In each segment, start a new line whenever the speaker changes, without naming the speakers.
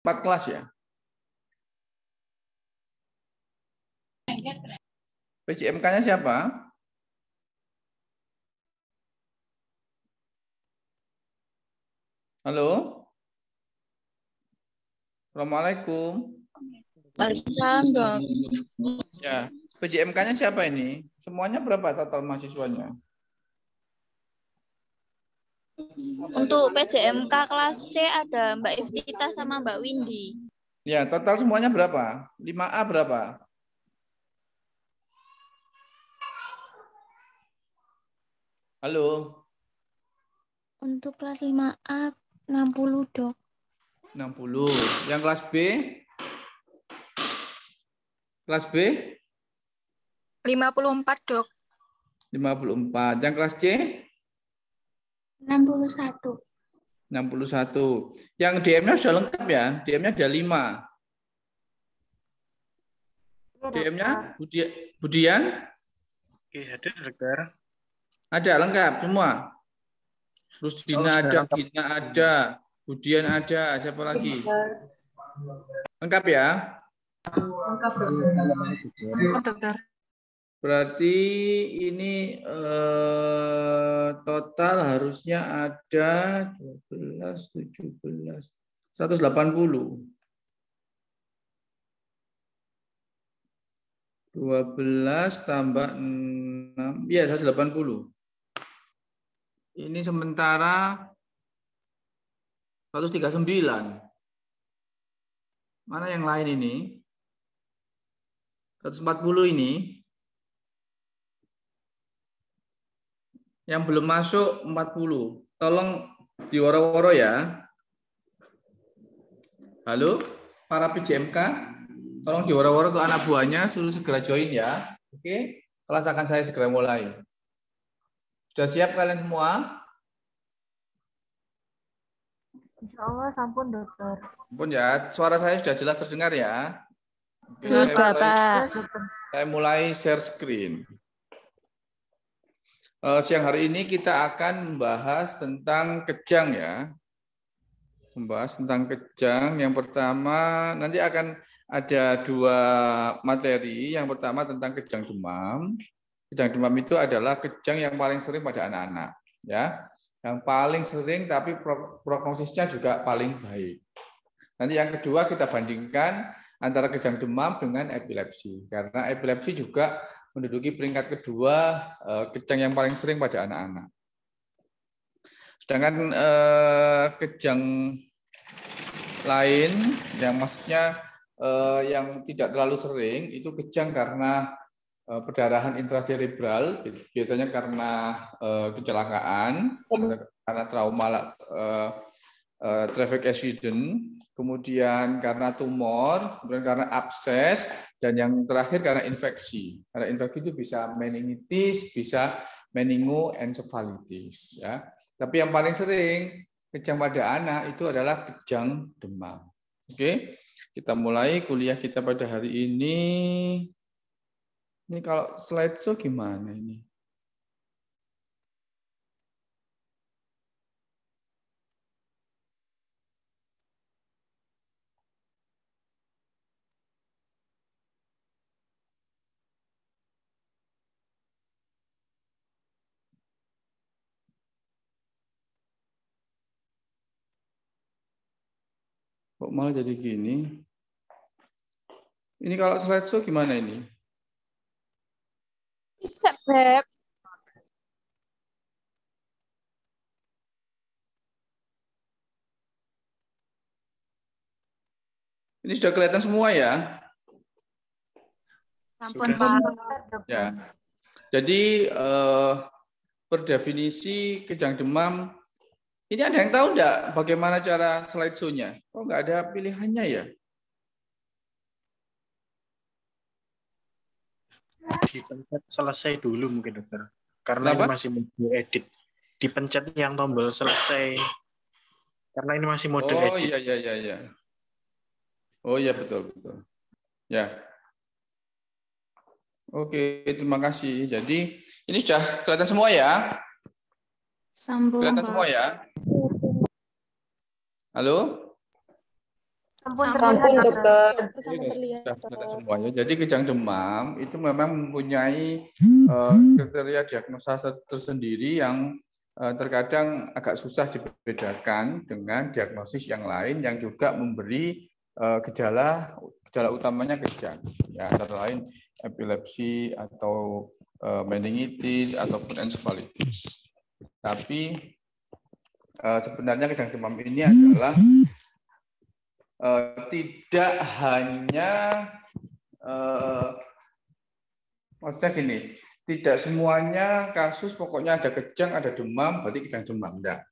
4 kelas ya. PJMK-nya siapa? Halo? Assalamualaikum.
Waalaikumsalam, Dok.
Ya, PJMK-nya siapa ini? Semuanya berapa total mahasiswanya?
Untuk PJMK kelas C ada Mbak Iftita sama Mbak Windy.
Ya, total semuanya berapa? 5A berapa? Halo?
Untuk kelas 5A 60, Dok.
60. Yang kelas B? Kelas B?
54, Dok.
54. Yang kelas C?
61.
61. Yang DM-nya sudah lengkap ya? DM-nya ada 5. DM-nya Budian?
Oke, ada dokter.
Ada lengkap semua. Terus Dina ada, Dina ada, Budian ada, siapa lagi? Lengkap ya?
Lengkap, dokter.
Berarti ini total harusnya ada 12, 17, 180. 12 tambah 6, ya 180. Ini sementara 139. Mana yang lain ini? 140 ini. Yang belum masuk 40. Tolong diworo-woro ya. Halo, para PJMK. Tolong diworo-woro untuk anak buahnya, suruh segera join ya. Oke, kelas akan saya segera mulai. Sudah siap kalian semua?
Insya Allah sampun, dokter.
Sampun ya, suara saya sudah jelas terdengar ya. Oke,
Sudah, Pak.
saya mulai share screen. Siang hari ini kita akan membahas tentang kejang ya. Membahas tentang kejang. Yang pertama nanti akan ada 2 materi. Yang pertama tentang kejang demam. Kejang demam itu adalah kejang yang paling sering pada anak-anak, ya. Yang paling sering tapi prognosisnya juga paling baik. Nanti yang kedua kita bandingkan antara kejang demam dengan epilepsi. Karena epilepsi juga menduduki peringkat kedua kejang yang paling sering pada anak-anak. Sedangkan kejang lain yang maksudnya yang tidak terlalu sering itu kejang karena perdarahan intracerebral, biasanya karena kecelakaan, karena trauma traffic accident, kemudian karena tumor, kemudian karena abses, dan yang terakhir karena infeksi. Karena infeksi itu bisa meningitis, bisa meningoencephalitis. Ya. Tapi yang paling sering kejang pada anak itu adalah kejang demam. Oke, kita mulai kuliah kita pada hari ini. Ini kalau slideshow gimana ini? Kok malah jadi gini? Ini kalau slideshow gimana ini?
Bisa, Beb.
Ini sudah kelihatan semua ya?
Sampun, Pak.
Ya. Jadi per definisi kejang demam, ini ada yang tahu enggak bagaimana cara slideshow-nya? Oh, enggak ada pilihannya ya?
Dipencet selesai dulu mungkin dokter. Karena
Kenapa?
ini masih mode edit. Dipencet yang tombol selesai. Karena ini masih mode edit.
Oh iya iya iya iya. Oh iya betul betul. Ya. Oke, terima kasih. Jadi ini sudah kelihatan semua ya?
Sambung,
Kelihatan
Pak.
semua ya? Halo?
Sampun
Sampun,
terlihat, dokter.
Sampun terlihat.
Sudah semuanya. Jadi kejang demam itu memang mempunyai kriteria diagnosa tersendiri yang terkadang agak susah dibedakan dengan diagnosis yang lain yang juga memberi gejala utamanya kejang. Ya, antara lain epilepsi atau meningitis ataupun encephalitis. Tapi sebenarnya kejang demam ini adalah tidak hanya maksudnya gini, tidak semuanya kasus pokoknya ada kejang, ada demam, berarti kejang demam, enggak.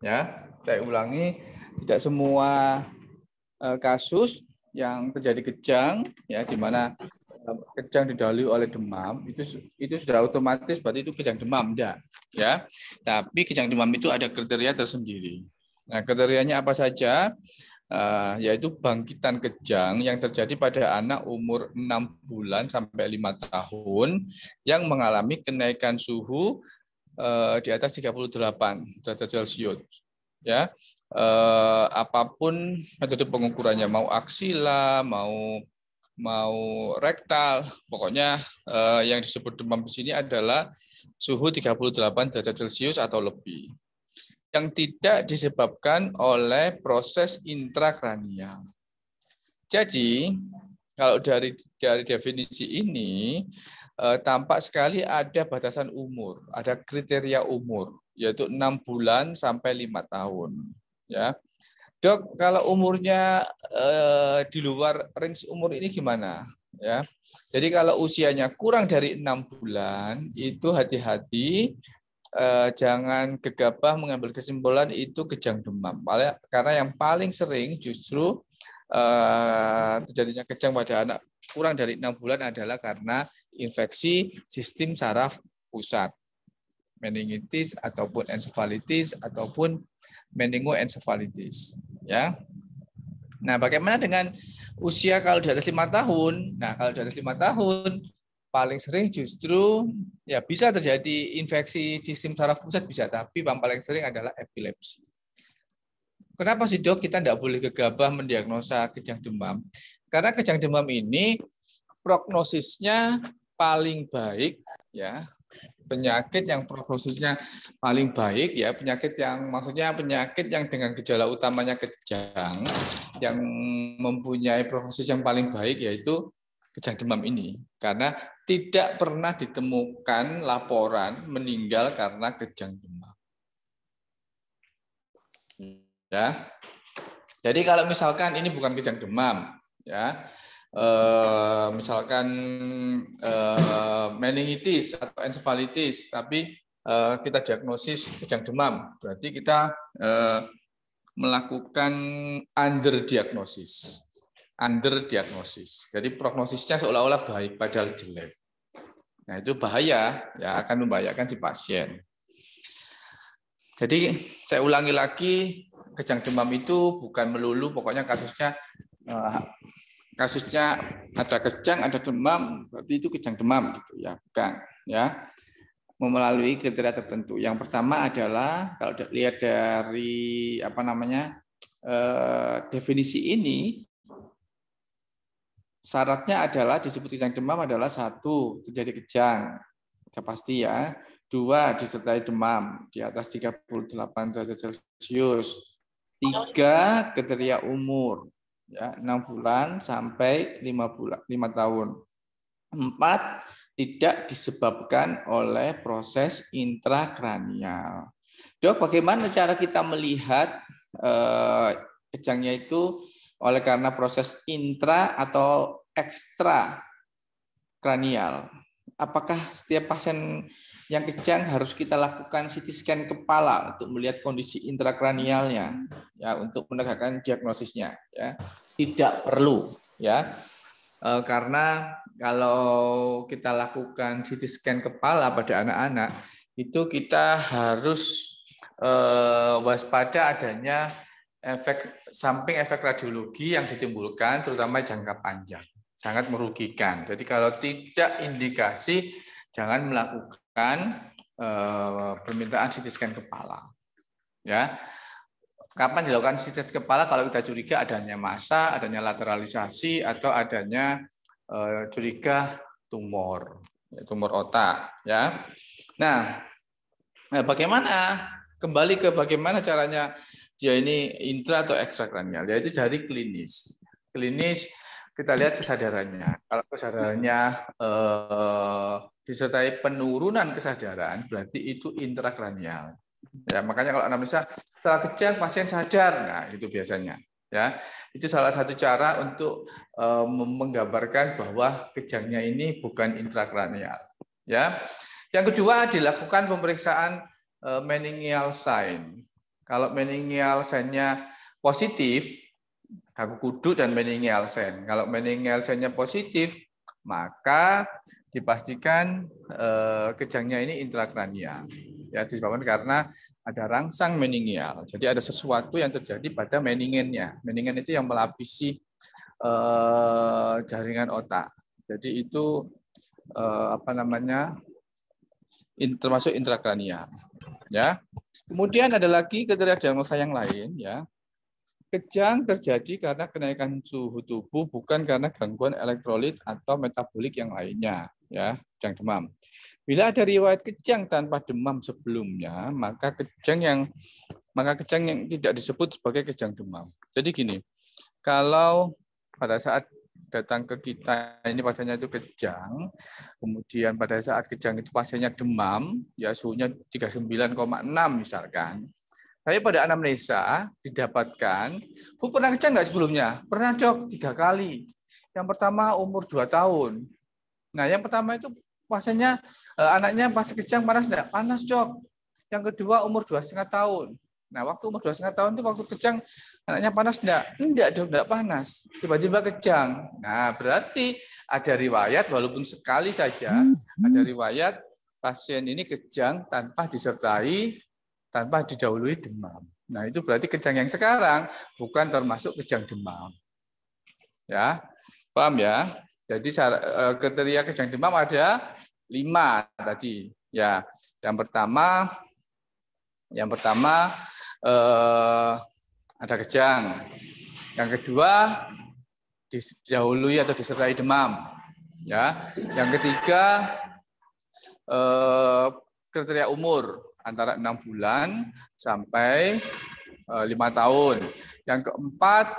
Ya, saya ulangi, tidak semua kasus yang terjadi kejang, ya, di mana kejang didahului oleh demam, itu sudah otomatis berarti itu kejang demam, enggak. Ya, tapi kejang demam itu ada kriteria tersendiri. Nah, kriterianya apa saja? Yaitu bangkitan kejang yang terjadi pada anak umur 6 bulan sampai 5 tahun yang mengalami kenaikan suhu di atas 38 derajat Celcius. Ya, apapun metode pengukurannya, mau aksila, mau rektal, pokoknya yang disebut demam di sini adalah suhu 38 derajat Celcius atau lebih, yang tidak disebabkan oleh proses intrakranial. Jadi, kalau dari definisi ini, tampak sekali ada batasan umur, ada kriteria umur, yaitu 6 bulan sampai 5 tahun. Ya, Dok, kalau umurnya di luar range umur ini gimana? Ya, jadi kalau usianya kurang dari 6 bulan, itu hati-hati. Jangan gegabah mengambil kesimpulan itu kejang demam. Karena yang paling sering justru terjadinya kejang pada anak kurang dari 6 bulan adalah karena infeksi sistem saraf pusat, meningitis ataupun encephalitis ataupun meningoencephalitis. Ya. Nah, bagaimana dengan usia kalau di atas 5 tahun? Nah, kalau di atas 5 tahun paling sering justru ya bisa terjadi infeksi sistem saraf pusat bisa, tapi yang paling sering adalah epilepsi. Kenapa sih, Dok, kita tidak boleh gegabah mendiagnosa kejang demam? Karena kejang demam ini prognosisnya paling baik, ya. Penyakit yang prognosisnya paling baik, ya, maksudnya penyakit yang dengan gejala utamanya kejang yang mempunyai prognosis yang paling baik yaitu kejang demam ini, karena tidak pernah ditemukan laporan meninggal karena kejang demam. Ya, jadi kalau misalkan ini bukan kejang demam, ya, misalkan meningitis atau encephalitis, tapi kita diagnosis kejang demam, berarti kita melakukan underdiagnosis. Jadi prognosisnya seolah-olah baik padahal jelek. Nah, itu bahaya, ya, akan membahayakan si pasien. Jadi saya ulangi lagi, kejang demam itu bukan melulu pokoknya kasusnya ada kejang, ada demam, berarti itu kejang demam gitu ya, bukan, ya. Melalui kriteria tertentu. Yang pertama adalah kalau lihat dari definisi ini, syaratnya adalah disebut kejang demam adalah 1, terjadi kejang, sudah pasti ya. 2, disertai demam di atas 38 derajat Celcius. 3, kriteria umur, ya, 6 bulan sampai 5 tahun. 4, tidak disebabkan oleh proses intrakranial. Dok, bagaimana cara kita melihat kejangnya itu oleh karena proses intra atau ekstra kranial? Apakah setiap pasien yang kejang harus kita lakukan CT scan kepala untuk melihat kondisi intrakranialnya, ya, untuk menegakkan diagnosisnya? Ya, tidak perlu, ya, karena kalau kita lakukan CT scan kepala pada anak-anak itu kita harus waspada adanya efek samping efek radiologi yang ditimbulkan terutama jangka panjang, sangat merugikan. Jadi kalau tidak indikasi jangan melakukan permintaan CT scan kepala. Ya. Kapan dilakukan CT kepala kalau kita curiga adanya massa, adanya lateralisasi, atau adanya curiga tumor otak, ya. Nah, bagaimana kembali ke bagaimana caranya dia ini intra atau ekstrakranial, yaitu dari klinis. Klinis kita lihat kesadarannya. Kalau kesadarannya disertai penurunan kesadaran, berarti itu intrakranial. Ya, makanya kalau anamnesa setelah kejang pasien sadar, nah itu biasanya. Ya, itu salah satu cara untuk menggambarkan bahwa kejangnya ini bukan intrakranial. Ya, yang kedua dilakukan pemeriksaan meningeal sign. Kalau meningeal sign-nya positif, kaku kudu dan meningeal sign. Kalau meningeal sign-nya positif, maka dipastikan kejangnya ini intrakranial. Ya, disebabkan karena ada rangsang meningeal. Jadi ada sesuatu yang terjadi pada meningennya. Meningen itu yang melapisi jaringan otak. Jadi itu termasuk intrakranial. Ya. Kemudian ada lagi kriteria diagnosa yang lain, ya. Kejang terjadi karena kenaikan suhu tubuh, bukan karena gangguan elektrolit atau metabolik yang lainnya, ya, kejang demam. Bila ada riwayat kejang tanpa demam sebelumnya, maka kejang yang tidak disebut sebagai kejang demam. Jadi gini, kalau pada saat datang ke kita ini pasiennya itu kejang, kemudian pada saat kejang itu pasiennya demam, ya suhunya 39,6 misalkan. Tapi pada anamnesa didapatkan, Bu pernah kejang nggak sebelumnya? Pernah dok, 3 kali. Yang pertama umur 2 tahun. Nah yang pertama itu pasiennya, anaknya pas kejang panas enggak? Panas dok. Yang kedua umur 2,5 tahun. Nah waktu umur 2,5 tahun itu waktu kejang anaknya panas enggak? Enggak dok, enggak panas. Tiba-tiba kejang. Nah berarti ada riwayat walaupun sekali saja, ada riwayat pasien ini kejang tanpa didahului demam. Nah itu berarti kejang yang sekarang bukan termasuk kejang demam. Ya, paham ya? Jadi kriteria kejang demam ada 5 tadi. Ya, yang pertama ada kejang. Yang kedua didahului atau disertai demam. Ya, yang ketiga kriteria umur antara 6 bulan sampai 5 tahun. Yang keempat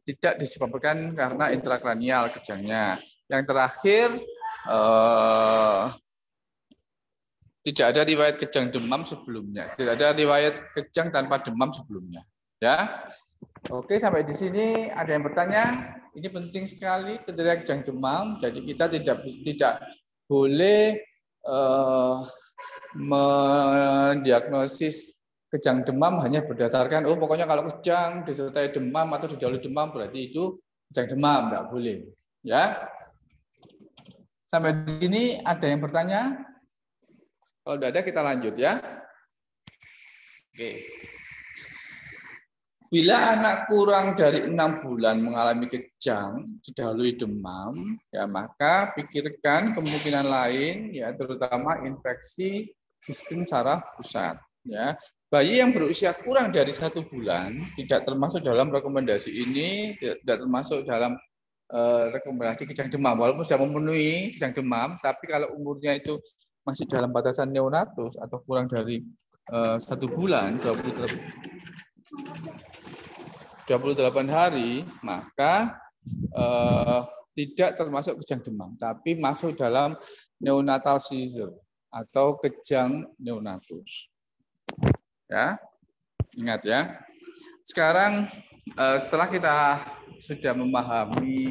tidak disebabkan karena intrakranial kejangnya. Yang terakhir tidak ada riwayat kejang demam sebelumnya. Tidak ada riwayat kejang tanpa demam sebelumnya. Ya, oke sampai di sini ada yang bertanya. Ini penting sekali kriteria kejang demam. Jadi kita tidak boleh mendiagnosis kejang demam hanya berdasarkan pokoknya kalau kejang disertai demam atau didahului demam berarti itu kejang demam, enggak boleh. Ya. Sampai di sini ada yang bertanya? Kalau tidak ada kita lanjut ya. Oke. Bila anak kurang dari 6 bulan mengalami kejang didahului demam, ya maka pikirkan kemungkinan lain ya terutama infeksi sistem saraf pusat ya. Bayi yang berusia kurang dari 1 bulan tidak termasuk dalam rekomendasi ini, tidak termasuk dalam rekomendasi kejang demam. Walaupun sudah memenuhi kejang demam, tapi kalau umurnya itu masih dalam batasan neonatus atau kurang dari 1 bulan, 28 hari, maka tidak termasuk kejang demam, tapi masuk dalam neonatal seizure atau kejang neonatus. Ya, ingat ya. Sekarang setelah kita sudah memahami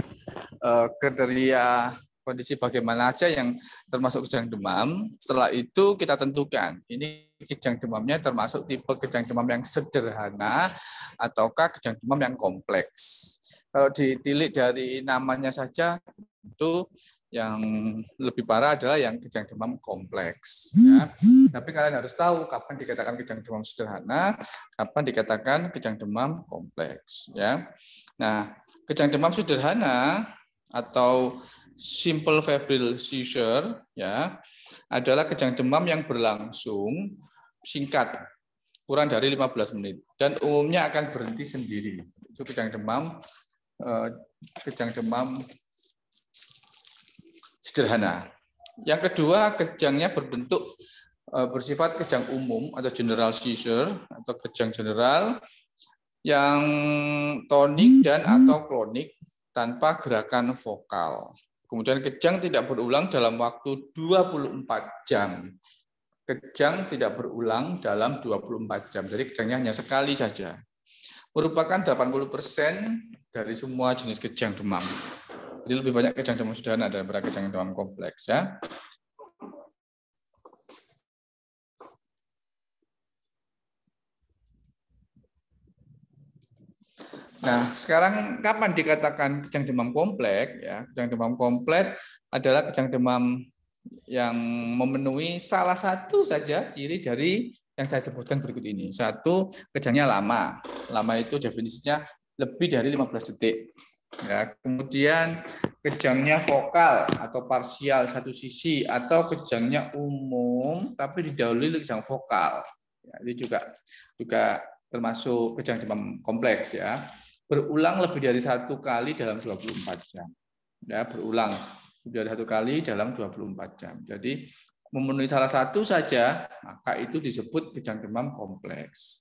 kriteria kondisi bagaimana aja yang termasuk kejang demam, setelah itu kita tentukan ini kejang demamnya termasuk tipe kejang demam yang sederhana ataukah kejang demam yang kompleks. Kalau ditilik dari namanya saja itu yang lebih parah adalah yang kejang demam kompleks. Ya. Tapi kalian harus tahu kapan dikatakan kejang demam sederhana, kapan dikatakan kejang demam kompleks. Ya. Nah, kejang demam sederhana atau simple febrile seizure ya adalah kejang demam yang berlangsung singkat, kurang dari 15 menit. Dan umumnya akan berhenti sendiri. Itu kejang demam sederhana. Yang kedua, kejangnya berbentuk bersifat kejang umum atau general seizure atau kejang general yang tonik dan atau klonik tanpa gerakan vokal. Kemudian kejang tidak berulang dalam waktu 24 jam. Kejang tidak berulang dalam 24 jam. Jadi kejangnya hanya sekali saja. Merupakan 80% dari semua jenis kejang demam. Jadi lebih banyak kejang demam sederhana daripada kejang demam kompleks ya. Nah, sekarang kapan dikatakan kejang demam kompleks? Ya, kejang demam kompleks adalah kejang demam yang memenuhi salah satu saja ciri dari yang saya sebutkan berikut ini. Satu, kejangnya lama. Lama itu definisinya lebih dari 15 detik. Ya, kemudian kejangnya vokal atau parsial satu sisi atau kejangnya umum tapi didahului kejang vokal. Ya, ini juga termasuk kejang demam kompleks ya. Berulang lebih dari satu kali dalam 24 jam. Ya, berulang lebih dari satu kali dalam 24 jam. Jadi memenuhi salah satu saja, maka itu disebut kejang demam kompleks.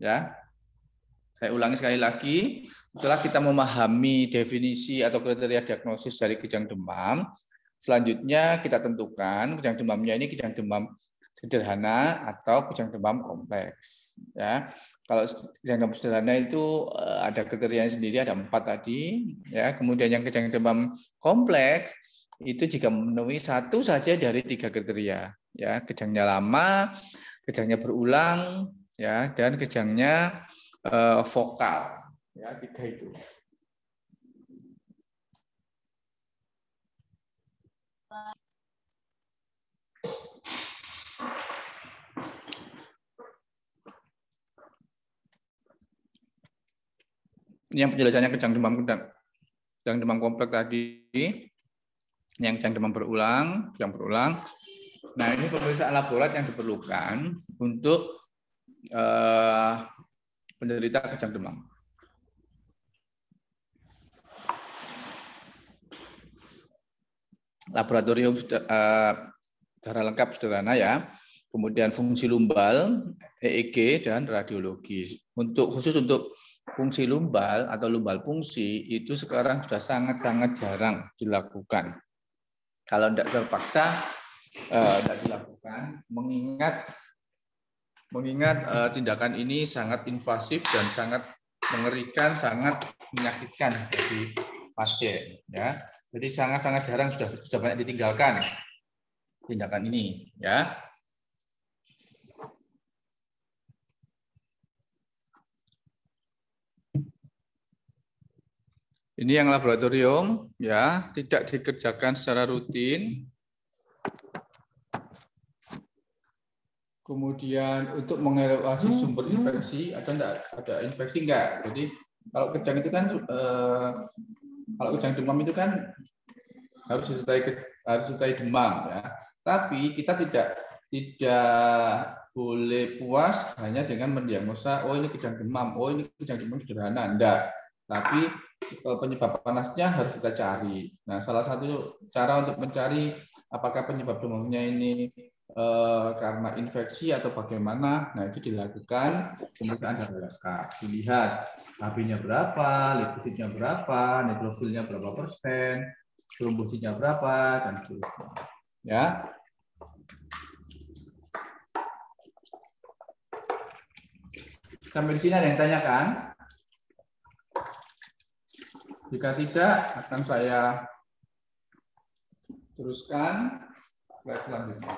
Ya. Saya ulangi sekali lagi, setelah kita memahami definisi atau kriteria diagnosis dari kejang demam, selanjutnya kita tentukan kejang demamnya ini kejang demam sederhana atau kejang demam kompleks. Ya. Kalau kejang demam sederhana itu ada kriterianya sendiri, ada 4 tadi. Ya, kemudian yang kejang demam kompleks itu jika memenuhi satu saja dari 3 kriteria. Ya, kejangnya lama, kejangnya berulang, ya, dan kejangnya vokal. Ya, 3 itu. Ini yang penjelasannya kejang demam kompleks tadi, yang kejang demam berulang, Nah, ini pemeriksaan laborat yang diperlukan untuk penderita kejang demam. Laboratorium darah lengkap sederhana ya. Kemudian fungsi lumbal, EEG dan radiologi. Khusus untuk fungsi lumbal atau lumbal fungsi itu sekarang sudah sangat-sangat jarang dilakukan. Kalau tidak terpaksa tidak dilakukan, mengingat tindakan ini sangat invasif dan sangat mengerikan, sangat menyakitkan bagi pasien. Ya, jadi sangat-sangat jarang sudah banyak ditinggalkan tindakan ini. Ya. Ini yang laboratorium, ya, tidak dikerjakan secara rutin. Kemudian untuk mengevaluasi sumber infeksi, ada infeksi enggak? Jadi kalau kejang itu kan, kalau kejang demam itu kan harus disertai demam, ya. Tapi kita tidak boleh puas hanya dengan mendiagnosa, oh ini kejang demam, oh ini kejang demam sederhana, enggak. Tapi penyebab panasnya harus kita cari. Nah, salah satu cara untuk mencari apakah penyebab demamnya ini karena infeksi atau bagaimana, nah itu dilakukan pemeriksaan darah lengkap. Dilihat HB-nya berapa, leukositnya berapa, neutrofilnya berapa persen, trombositnya berapa, dan seterusnya. Ya. Sampai di sini ada yang tanyakan? Jika tidak, akan saya teruskan slide selanjutnya.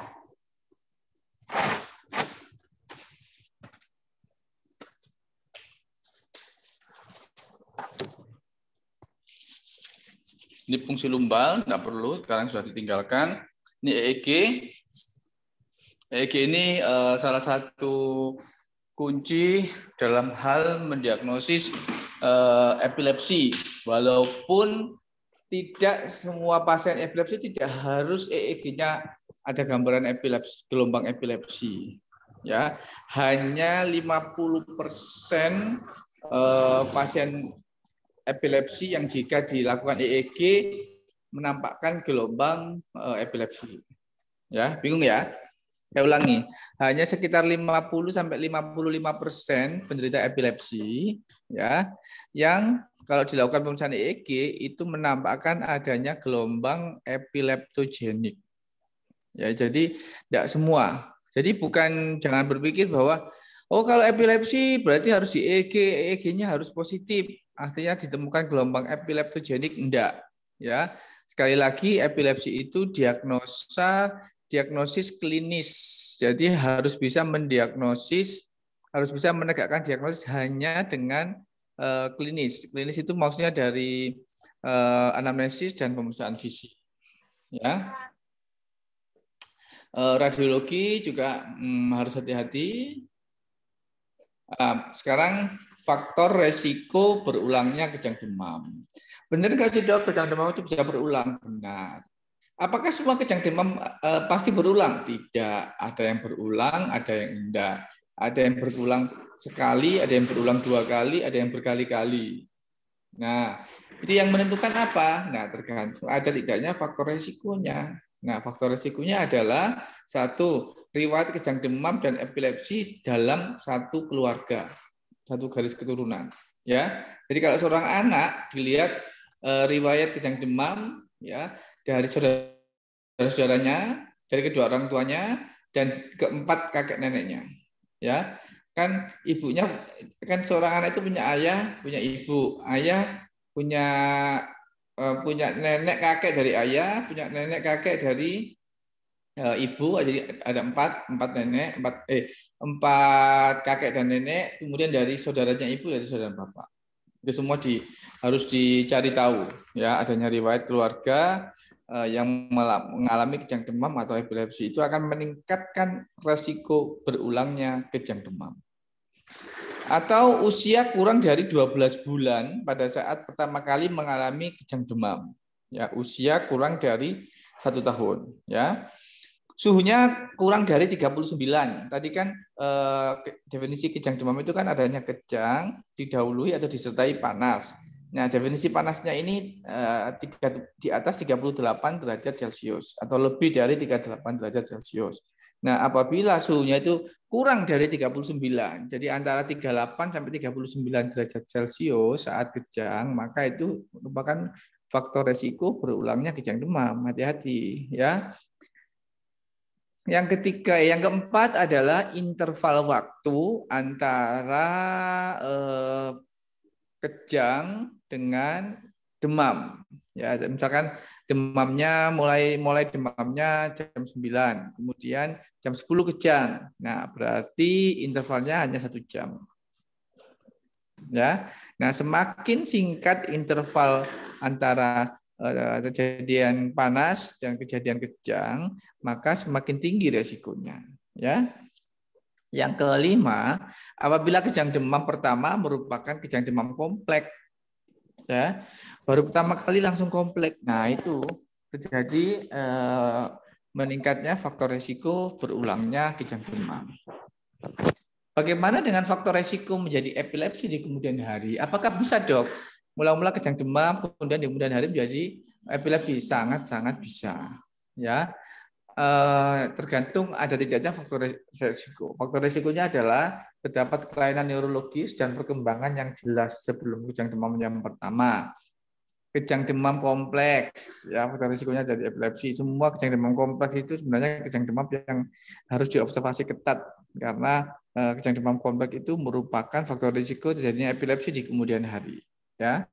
Ini fungsi lumbal, tidak perlu, sekarang sudah ditinggalkan. Ini EEG. EEG ini salah satu kunci dalam hal mendiagnosis epilepsi. Walaupun tidak semua pasien epilepsi tidak harus EEG-nya ada gambaran epilepsi, gelombang epilepsi. Ya, hanya 50% pasien epilepsi yang jika dilakukan EEG menampakkan gelombang epilepsi. Ya, bingung ya? Saya ulangi, hanya sekitar 50-55% penderita epilepsi ya yang kalau dilakukan pemeriksaan EEG itu menampakkan adanya gelombang epileptogenik. Ya, jadi tidak semua. Jadi bukan, jangan berpikir bahwa oh kalau epilepsi berarti harus di EEG, EEG-nya harus positif. Artinya ditemukan gelombang epileptogenik, enggak. Ya. Sekali lagi epilepsi itu diagnosis klinis. Jadi harus bisa mendiagnosis, harus bisa menegakkan diagnosis hanya dengan klinis. Klinis itu maksudnya dari anamnesis dan pemeriksaan fisik. Ya. Radiologi juga harus hati-hati. Sekarang faktor resiko berulangnya kejang demam. Benar nggak sih dok, kejang demam itu bisa berulang? Benar. Apakah semua kejang demam pasti berulang? Tidak. Ada yang berulang, ada yang enggak. Ada yang berulang sekali, ada yang berulang 2 kali, ada yang berkali-kali. Nah, itu yang menentukan apa? Nah, tergantung ada tidaknya faktor resikonya. Nah, faktor risikonya adalah 1, riwayat kejang demam dan epilepsi dalam satu keluarga, satu garis keturunan. Ya, jadi kalau seorang anak dilihat riwayat kejang demam, ya dari saudara-saudaranya, dari kedua orang tuanya, dan keempat kakek neneknya. Ya, kan ibunya, kan seorang anak itu punya ayah, punya ibu, ayah punya nenek kakek dari ayah, punya nenek kakek dari ibu, jadi ada empat kakek dan nenek, kemudian dari saudaranya ibu, dari saudara bapak. Itu semua harus dicari tahu, ya adanya riwayat keluarga yang mengalami kejang demam atau epilepsi itu akan meningkatkan resiko berulangnya kejang demam. Atau usia kurang dari 12 bulan pada saat pertama kali mengalami kejang demam. Ya, usia kurang dari 1 tahun. Ya, suhunya kurang dari 39. Tadi kan definisi kejang demam itu kan adanya kejang, didahului atau disertai panas. Nah, definisi panasnya ini di atas 38 derajat Celcius atau lebih dari 38 derajat Celcius. Nah, apabila suhunya itu kurang dari 39, jadi antara 38 sampai 39 derajat Celcius saat kejang, maka itu merupakan faktor resiko berulangnya kejang demam. Hati-hati ya. Yang ketiga, yang keempat adalah interval waktu antara kejang dengan demam. Ya, misalkan demamnya mulai demamnya jam 9, kemudian jam 10 kejang. Nah, berarti intervalnya hanya 1 jam. Ya. Nah, semakin singkat interval antara kejadian panas dan kejadian kejang, maka semakin tinggi resikonya. Ya. Yang kelima, apabila kejang demam pertama merupakan kejang demam kompleks, ya, baru pertama kali langsung kompleks. Nah, itu terjadi meningkatnya faktor resiko berulangnya kejang demam. Bagaimana dengan faktor resiko menjadi epilepsi di kemudian hari? Apakah bisa dok? Mula-mula kejang demam, kemudian di kemudian hari menjadi epilepsi? Sangat-sangat bisa. Ya, tergantung ada tidaknya faktor resiko. Faktor resikonya adalah terdapat kelainan neurologis dan perkembangan yang jelas sebelum kejang demam yang pertama. Kejang demam kompleks, ya faktor risikonya dari epilepsi. Semua kejang demam kompleks itu sebenarnya kejang demam yang harus diobservasi ketat karena kejang demam kompleks itu merupakan faktor risiko terjadinya epilepsi di kemudian hari. Ya.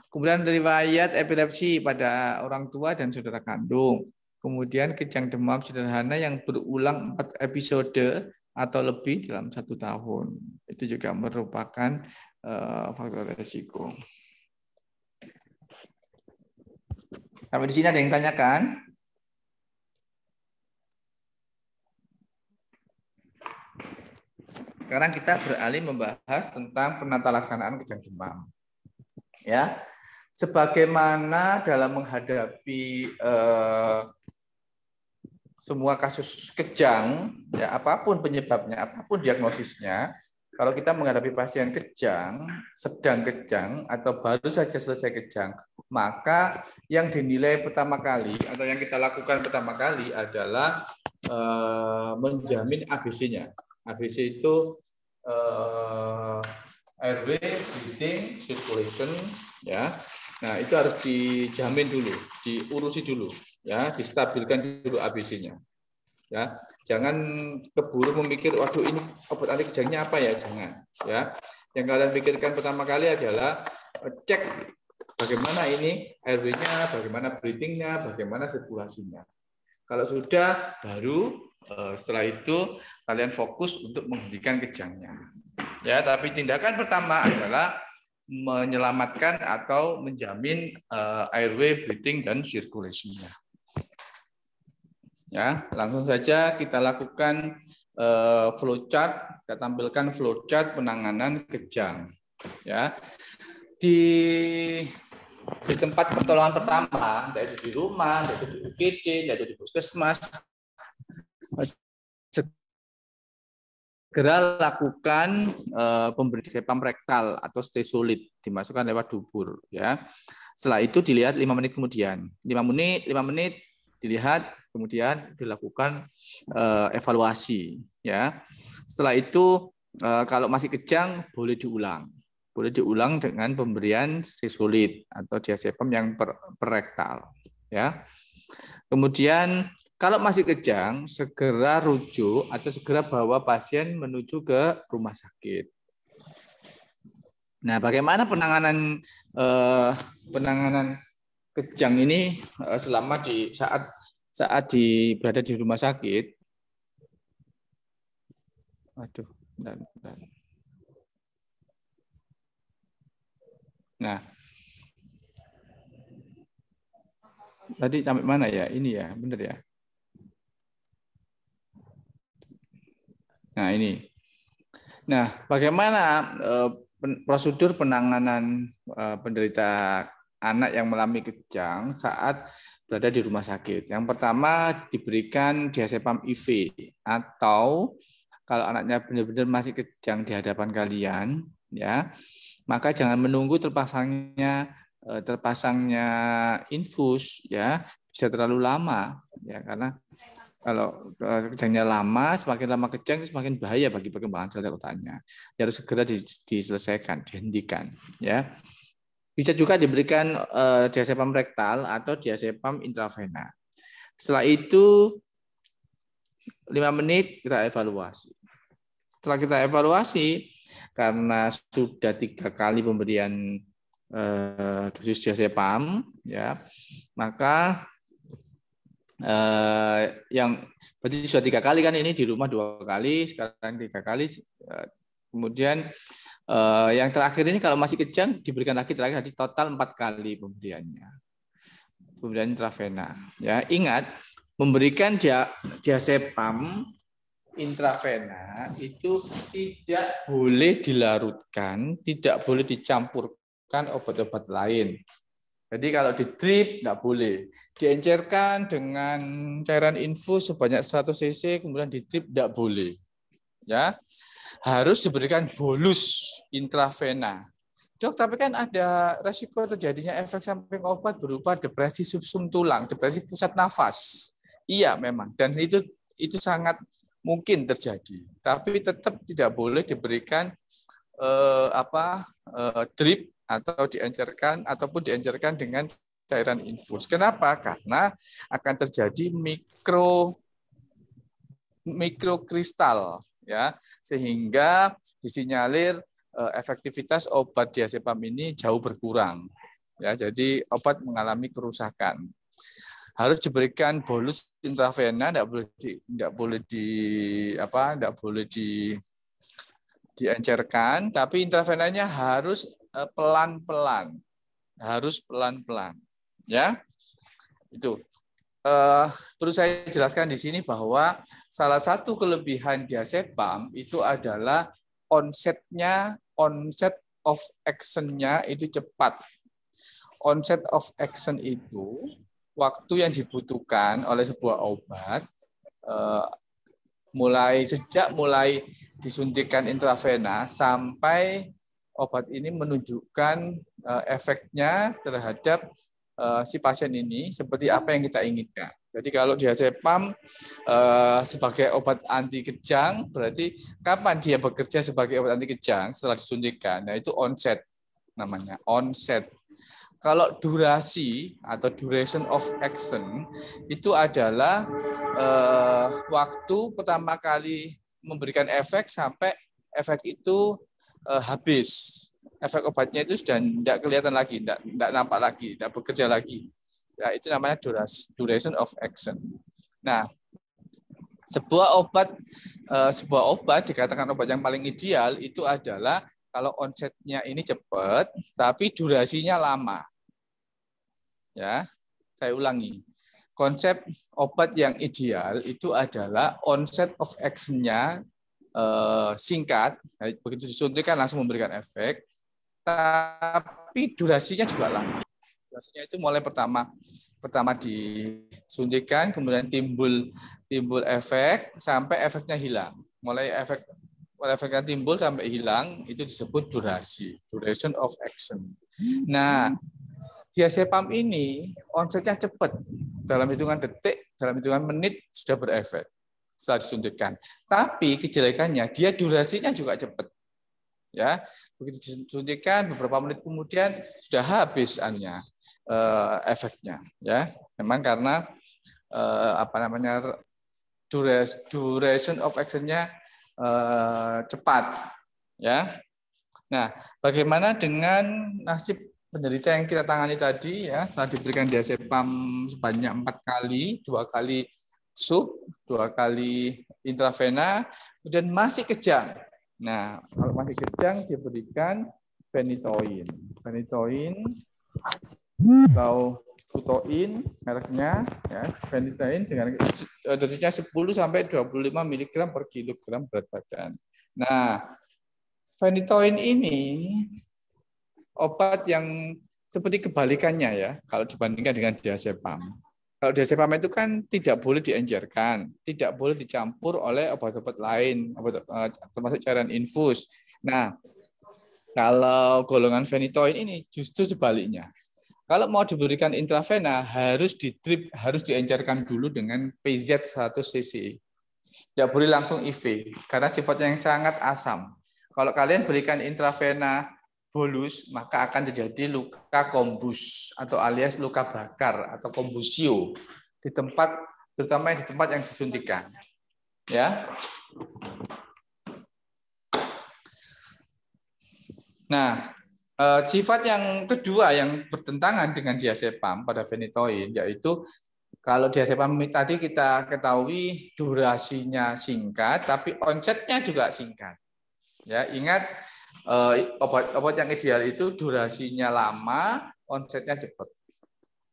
Kemudian riwayat epilepsi pada orang tua dan saudara kandung. Kemudian kejang demam sederhana yang berulang 4 episode atau lebih dalam 1 tahun. Itu juga merupakan faktor risiko. Sampai di sini ada yang tanyakan? Sekarang kita beralih membahas tentang penata laksanaan kejang demam. Ya, sebagaimana dalam menghadapi semua kasus kejang, ya apapun penyebabnya, apapun diagnosisnya, kalau kita menghadapi pasien kejang, sedang kejang, atau baru saja selesai kejang, maka yang dinilai pertama kali atau yang kita lakukan pertama kali adalah menjamin ABC-nya. ABC itu airway, breathing, circulation, ya. Nah, itu harus dijamin dulu, diurusi dulu, ya, distabilkan dulu ABC-nya. Ya, jangan keburu memikir, waduh ini obat anti kejangnya apa ya, jangan. Ya, yang kalian pikirkan pertama kali adalah cek bagaimana ini airway-nya, bagaimana breathing-nya, bagaimana sirkulasinya. Kalau sudah, baru setelah itu kalian fokus untuk menghentikan kejangnya. Ya, tapi tindakan pertama adalah menyelamatkan atau menjamin airway, breathing, dan sirkulasinya. Ya, langsung saja kita lakukan flowchart. Kita tampilkan flowchart penanganan kejang. Ya, di tempat pertolongan pertama, yaitu di rumah, yaitu di UGD, yaitu di puskesmas, segera lakukan pemberian diazepam rektal atau stesolid, dimasukkan lewat dubur. Ya, setelah itu dilihat 5 menit kemudian, 5 menit dilihat, kemudian dilakukan evaluasi. Ya, setelah itu kalau masih kejang boleh diulang dengan pemberian stesolid atau diazepam yang per rektal. Ya, kemudian kalau masih kejang segera rujuk atau segera bawa pasien menuju ke rumah sakit. Nah, bagaimana penanganan kejang ini selama saat berada di rumah sakit? Aduh, bentar. Nah, tadi sampai mana ya? Ini ya, benar ya? Nah, ini. Nah, bagaimana prosedur penanganan penderita anak yang mengalami kejang saat berada di rumah sakit? Yang pertama diberikan diazepam IV, atau kalau anaknya benar-benar masih kejang di hadapan kalian, ya, maka jangan menunggu terpasangnya infus, ya, bisa terlalu lama, ya, karena kalau kejangnya lama, semakin lama kejang semakin bahaya bagi perkembangan sel otaknya. Harus segera diselesaikan, dihentikan, ya. Bisa juga diberikan diazepam rektal atau diazepam intravena. Setelah itu 5 menit kita evaluasi. Setelah kita evaluasi, karena sudah 3 kali pemberian dosis diazepam, ya, maka yang berarti sudah 3 kali kan, ini di rumah 2 kali, sekarang 3 kali. Kemudian yang terakhir ini kalau masih kejang diberikan lagi terakhir, total 4 kali pemberiannya. Pemberian intravena. Ya, ingat memberikan diazepam intravena itu tidak boleh dilarutkan, tidak boleh dicampurkan obat-obat lain. Jadi kalau di drip tidak boleh, diencerkan dengan cairan infus sebanyak 100 cc, kemudian di drip tidak boleh. Ya, harus diberikan bolus intravena. Dok, tapi kan ada resiko terjadinya efek samping obat berupa depresi sumsum tulang, depresi pusat nafas. Iya memang, dan itu sangat mungkin terjadi. Tapi tetap tidak boleh diberikan drip atau diencerkan ataupun diencerkan dengan cairan infus. Kenapa? Karena akan terjadi mikrokristal, ya, sehingga disinyalir efektivitas obat diazepam ini jauh berkurang. Ya, jadi obat mengalami kerusakan. Harus diberikan bolus intravena, tidak boleh diencerkan, tapi intravenanya harus pelan-pelan, ya. Itu perlu saya jelaskan di sini bahwa salah satu kelebihan diazepam itu adalah onset of action-nya itu cepat. Onset of action itu waktu yang dibutuhkan oleh sebuah obat mulai disuntikan intravena sampai obat ini menunjukkan efeknya terhadap si pasien ini seperti apa yang kita inginkan. Jadi kalau diazepam sebagai obat anti kejang, berarti kapan dia bekerja sebagai obat anti kejang setelah disuntikan? Nah, itu onset namanya, onset. Kalau durasi atau duration of action itu adalah waktu pertama kali memberikan efek sampai efek itu habis. Efek obatnya itu sudah tidak kelihatan lagi, tidak nampak lagi, tidak bekerja lagi. Ya, itu namanya duration of action. Nah, sebuah obat dikatakan obat yang paling ideal itu adalah kalau onsetnya ini cepat, tapi durasinya lama. Ya, saya ulangi. Konsep obat yang ideal itu adalah onset of action-nya singkat, begitu disuntikan langsung memberikan efek, tapi durasinya juga lama. Durasinya itu mulai pertama disuntikan, kemudian timbul efek sampai efeknya hilang. Mulai efeknya timbul sampai hilang itu disebut durasi, duration of action. Nah, diazepam ini onsetnya cepat, dalam hitungan detik, dalam hitungan menit sudah berefek setelah disuntikan. Tapi kejelekannya dia durasinya juga cepat. Ya, begitu disuntikan beberapa menit kemudian sudah habis efeknya. Ya, memang karena duration of action-nya cepat. Ya. Nah, bagaimana dengan nasib penderita yang kita tangani tadi ya, setelah diberikan diazepam sebanyak 4 kali, 2 kali sub, 2 kali intravena, kemudian masih kejang. Nah, kalau masih kejang diberikan phenytoin. Phenytoin atau Butoin mereknya ya, phenytoin dengan dosisnya 10 sampai 25 mg per kilogram berat badan. Nah, phenytoin ini obat yang seperti kebalikannya ya kalau dibandingkan dengan diazepam. Kalau diazepam itu kan tidak boleh diencerkan, tidak boleh dicampur oleh obat-obat lain, termasuk cairan infus. Nah, kalau golongan phenytoin ini justru sebaliknya. Kalau mau diberikan intravena harus di-drip, harus diencerkan dulu dengan PZ 100 cc. Tidak boleh langsung IV karena sifatnya yang sangat asam. Kalau kalian berikan intravena bolus, maka akan terjadi luka kombus atau alias luka bakar atau kombusio di tempat, terutama di tempat yang disuntikan. Ya. Nah, sifat yang kedua yang bertentangan dengan diazepam pada phenytoin yaitu kalau diazepam tadi kita ketahui durasinya singkat, tapi onsetnya juga singkat. Ya, ingat obat yang ideal itu durasinya lama, onsetnya cepat.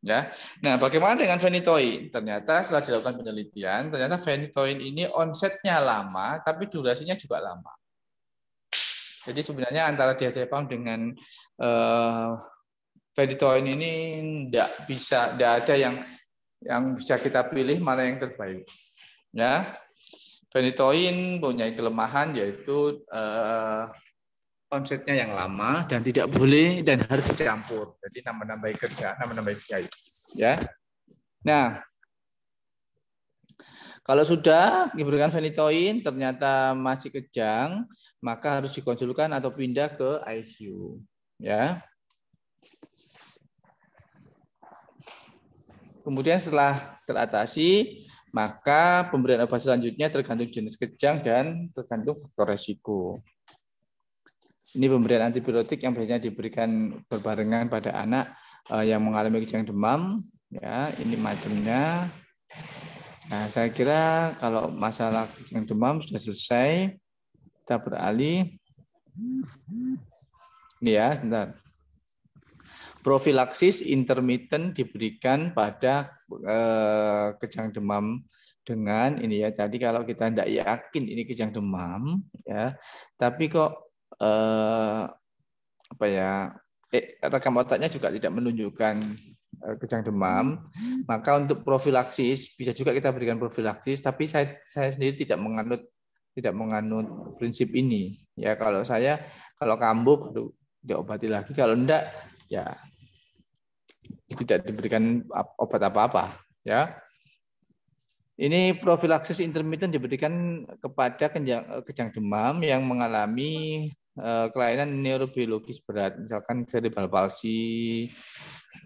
Ya. Nah, bagaimana dengan phenytoin? Ternyata setelah dilakukan penelitian, ternyata phenytoin ini onsetnya lama, tapi durasinya juga lama. Jadi sebenarnya antara diazepam dengan phenytoin ini tidak ada yang bisa kita pilih mana yang terbaik. Ya. Phenytoin punya kelemahan yaitu onsetnya yang lama dan tidak boleh dan harus dicampur. Jadi nambah-nambah kerja, nambah-nambah biaya. Ya. Nah, kalau sudah diberikan phenytoin ternyata masih kejang, maka harus dikonsulkan atau pindah ke ICU. Ya. Kemudian setelah teratasi, maka pemberian obat selanjutnya tergantung jenis kejang dan tergantung faktor resiko. Ini pemberian antibiotik yang biasanya diberikan berbarengan pada anak yang mengalami kejang demam. Ya, ini macamnya. Nah, saya kira kalau masalah kejang demam sudah selesai, kita beralih. Ini ya, bentar. Profilaksis intermittent diberikan pada kejang demam dengan ini ya. Jadi kalau kita tidak yakin ini kejang demam, ya, tapi kok rekam otaknya juga tidak menunjukkan kejang demam, maka untuk profilaksis bisa juga kita berikan profilaksis, tapi saya sendiri tidak menganut prinsip ini. Ya kalau kambuh baru diobati lagi, kalau enggak ya tidak diberikan obat apa-apa, ya. Ini profilaksis intermittent diberikan kepada kejang demam yang mengalami kelainan neurobiologis berat, misalkan cerebral palsy,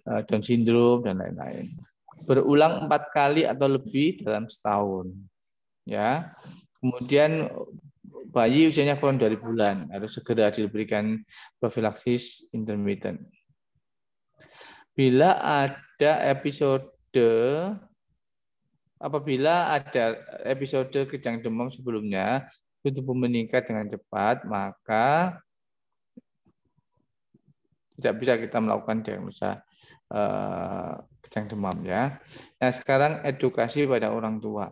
Down syndrome dan lain-lain. Berulang 4 kali atau lebih dalam setahun. Ya. Kemudian bayi usianya kurang dari bulan harus segera diberikan profilaksis intermittent. Apabila ada episode kejang demam sebelumnya, tubuh meningkat dengan cepat, maka tidak bisa kita melakukan diagnosa kejang demam, ya. Nah, sekarang edukasi pada orang tua.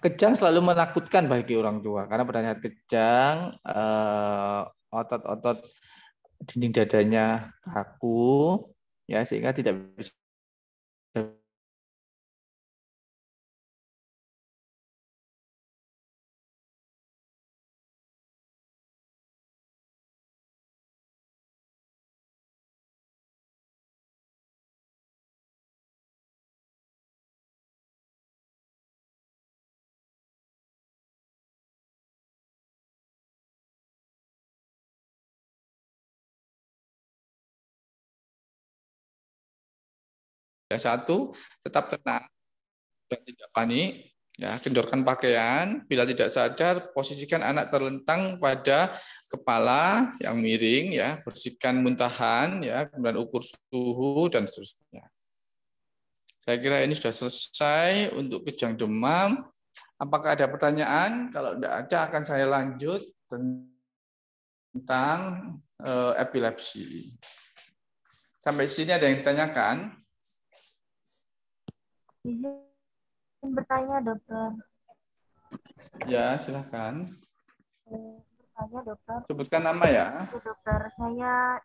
Kejang selalu menakutkan bagi orang tua karena pada saat kejang otot-otot dinding dadanya kaku, ya, sehingga tidak bisa satu, tetap tenang dan tidak panik. Ya, kendorkan pakaian. Bila tidak sadar, posisikan anak terlentang pada kepala yang miring, ya. Bersihkan muntahan, ya. Kemudian ukur suhu dan seterusnya. Saya kira ini sudah selesai untuk kejang demam. Apakah ada pertanyaan? Kalau tidak ada, akan saya lanjut tentang epilepsi. Sampai sini ada yang ditanyakan?
Izin bertanya, dokter.
Ya, silakan.
Bertanya, dokter.
Sebutkan nama ya.
Dokter, saya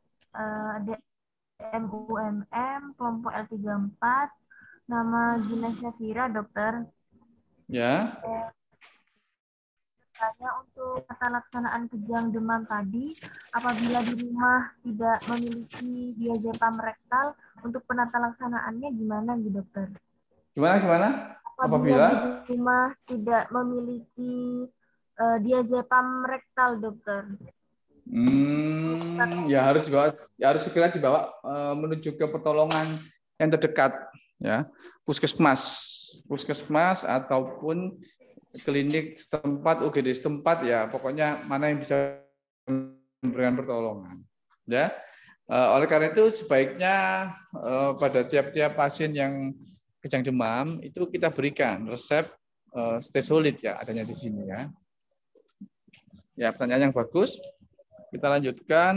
DMUMM kelompok L34, nama Gina Syafira, dokter.
Ya.
Bertanya untuk tata laksanaan kejang demam tadi, apabila di rumah tidak memiliki diazepam rektal, untuk penata laksanaannya gimana, dokter?
Gimana?
Apabila di rumah tidak memiliki diazepam rektal, dokter.
Ya harus segera dibawa menuju ke pertolongan yang terdekat, ya, puskesmas ataupun klinik setempat, UGD setempat, ya, pokoknya mana yang bisa memberikan pertolongan, ya. Oleh karena itu sebaiknya pada tiap-tiap pasien yang kejang demam itu kita berikan resep stesolid, ya, adanya di sini, ya. Ya, pertanyaan yang bagus. Kita lanjutkan.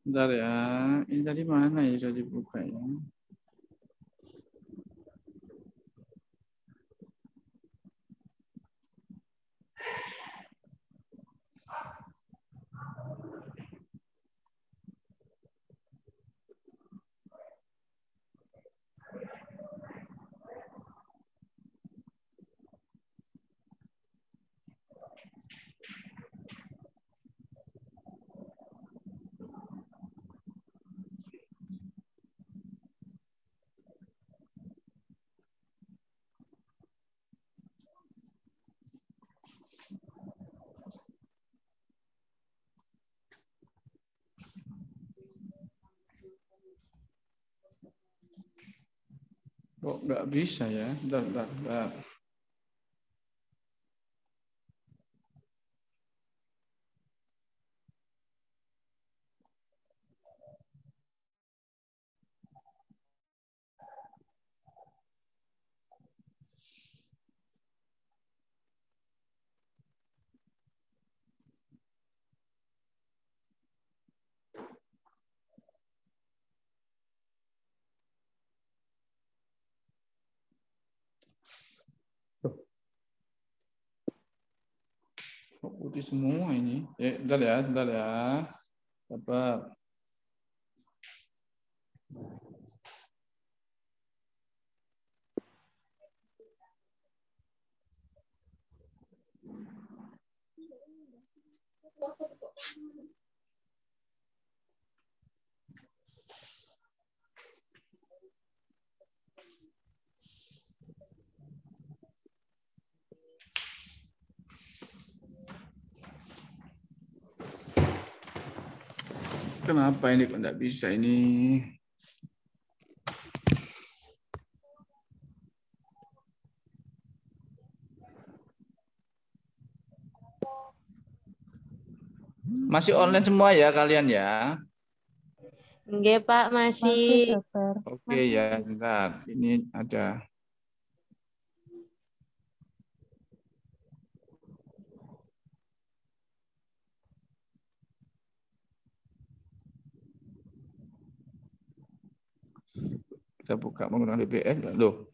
Bentar ya, ini tadi mana ya sudah dibuka ya? Kok nggak bisa ya? Bentar. Kok putih semua ini? Bentar ya, bentar ya. Sabar. Kenapa ini kok enggak bisa ini? Masih online semua ya kalian ya?
Enggak, Pak, masih.
dokter.
Oke ya, bentar. Ini ada. Kita buka menggunakan VPN. Loh,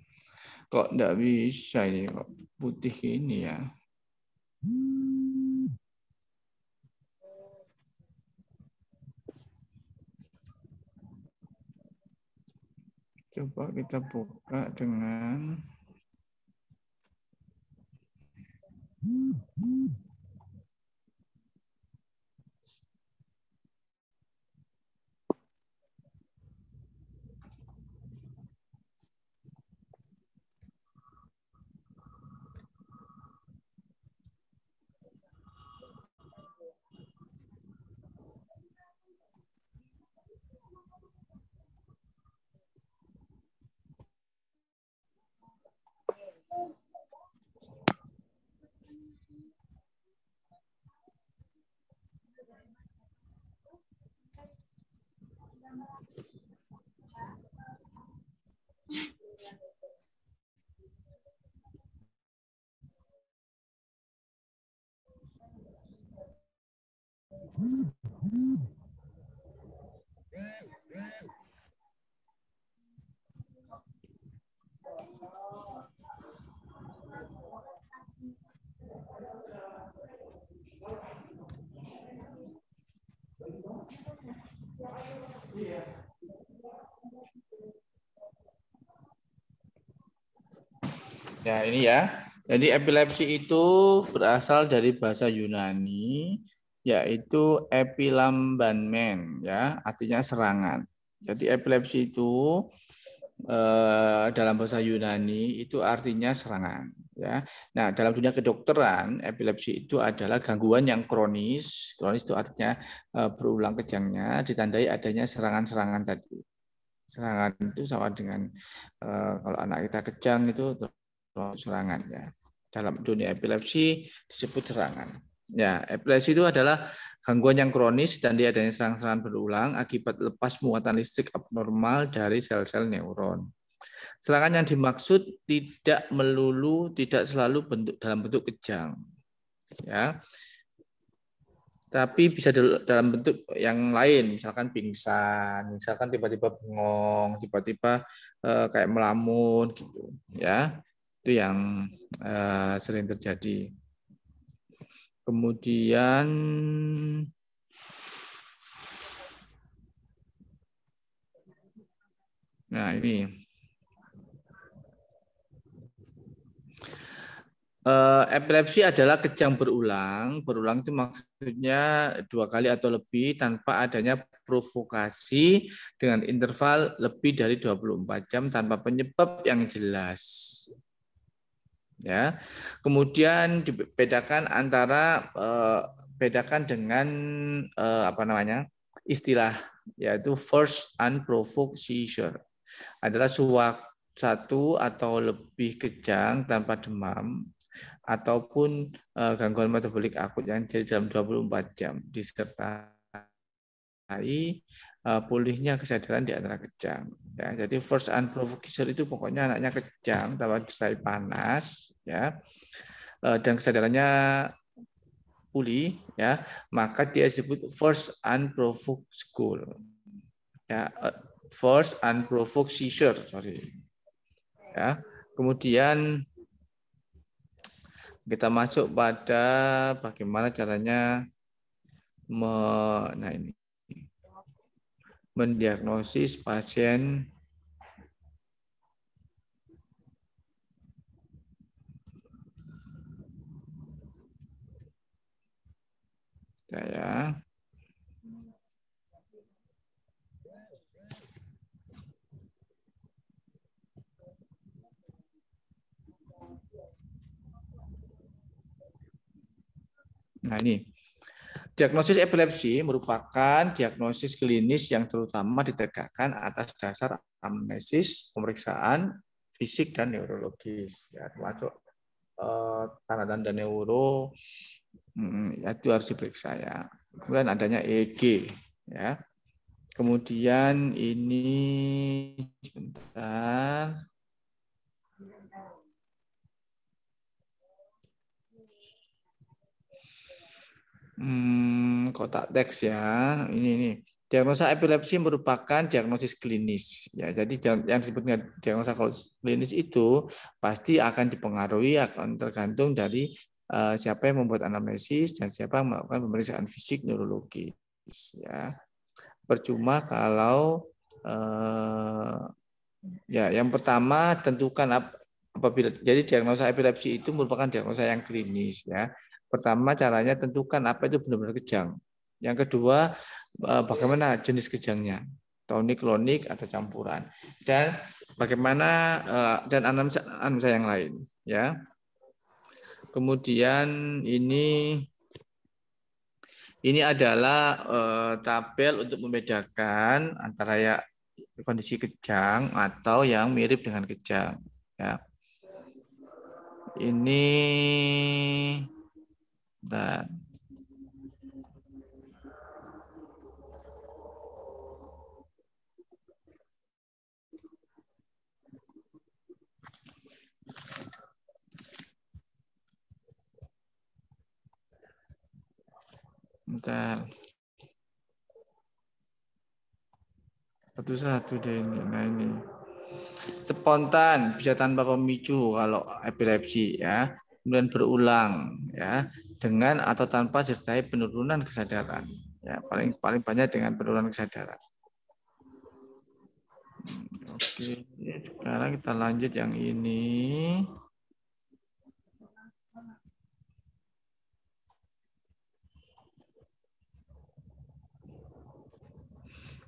kok enggak bisa ini? Kok putih ini ya? Coba kita buka dengan ya ini ya. Jadi epilepsi itu berasal dari bahasa Yunani yaitu epilambanmen ya, artinya serangan. Jadi epilepsi itu dalam bahasa Yunani itu artinya serangan ya. Nah, dalam dunia kedokteran epilepsi itu adalah gangguan yang kronis. Kronis itu artinya berulang kejangnya ditandai adanya serangan-serangan tadi. Serangan itu sama dengan kalau anak kita kejang itu serangan ya. Dalam dunia epilepsi disebut serangan. Ya, epilepsi itu adalah gangguan yang kronis dan dia adanya serangan-serangan berulang akibat lepas muatan listrik abnormal dari sel-sel neuron. Serangan yang dimaksud tidak selalu dalam bentuk kejang. Ya. Tapi bisa dalam bentuk yang lain, misalkan pingsan, misalkan tiba-tiba bengong, tiba-tiba kayak melamun gitu, ya. Itu yang sering terjadi. Kemudian nah ini epilepsi adalah kejang berulang. Berulang itu maksudnya 2 kali atau lebih tanpa adanya provokasi dengan interval lebih dari 24 jam tanpa penyebab yang jelas. Ya. Kemudian dibedakan antara bedakan dengan istilah yaitu first unprovoked seizure. Adalah satu atau lebih kejang tanpa demam ataupun gangguan metabolik akut yang terjadi dalam 24 jam disertai pulihnya kesadaran di antara kejang. Ya, jadi first unprovoked seizure itu pokoknya anaknya kejang tanpa disertai panas, ya, dan kesadarannya pulih, ya, maka dia disebut first unprovoked school. Ya, first unprovoked seizure, sorry. Ya, kemudian Kita masuk pada bagaimana caranya mendiagnosis pasien saya. Nah, ini diagnosis epilepsi merupakan diagnosis klinis yang terutama ditegakkan atas dasar anamnesis, pemeriksaan fisik dan neurologis, ya, termasuk tanda-tanda neuro, itu harus diperiksa ya. Kemudian adanya EEG, ya. Kemudian ini sebentar. Kotak teks ya. Ini. Diagnosa epilepsi merupakan diagnosis klinis. Ya, jadi yang disebut diagnosa klinis itu pasti akan dipengaruhi, akan tergantung dari siapa yang membuat anamnesis dan siapa yang melakukan pemeriksaan fisik neurologis. Ya, percuma kalau ya yang pertama tentukan apabila jadi diagnosa epilepsi itu merupakan diagnosa yang klinis ya. Pertama caranya tentukan apa itu benar-benar kejang. Yang kedua bagaimana jenis kejangnya, tonik, klonik atau campuran, dan bagaimana dan anamnesa yang lain ya. Kemudian ini adalah tabel untuk membedakan antara ya kondisi kejang atau yang mirip dengan kejang ya. Ini dan bentar. Satu-satu deh ini. Nah ini. Spontan bisa tanpa pemicu kalau epilepsi ya. Kemudian berulang ya, dengan atau tanpa disertai penurunan kesadaran. Ya, paling banyak dengan penurunan kesadaran. Oke, sekarang kita lanjut yang ini.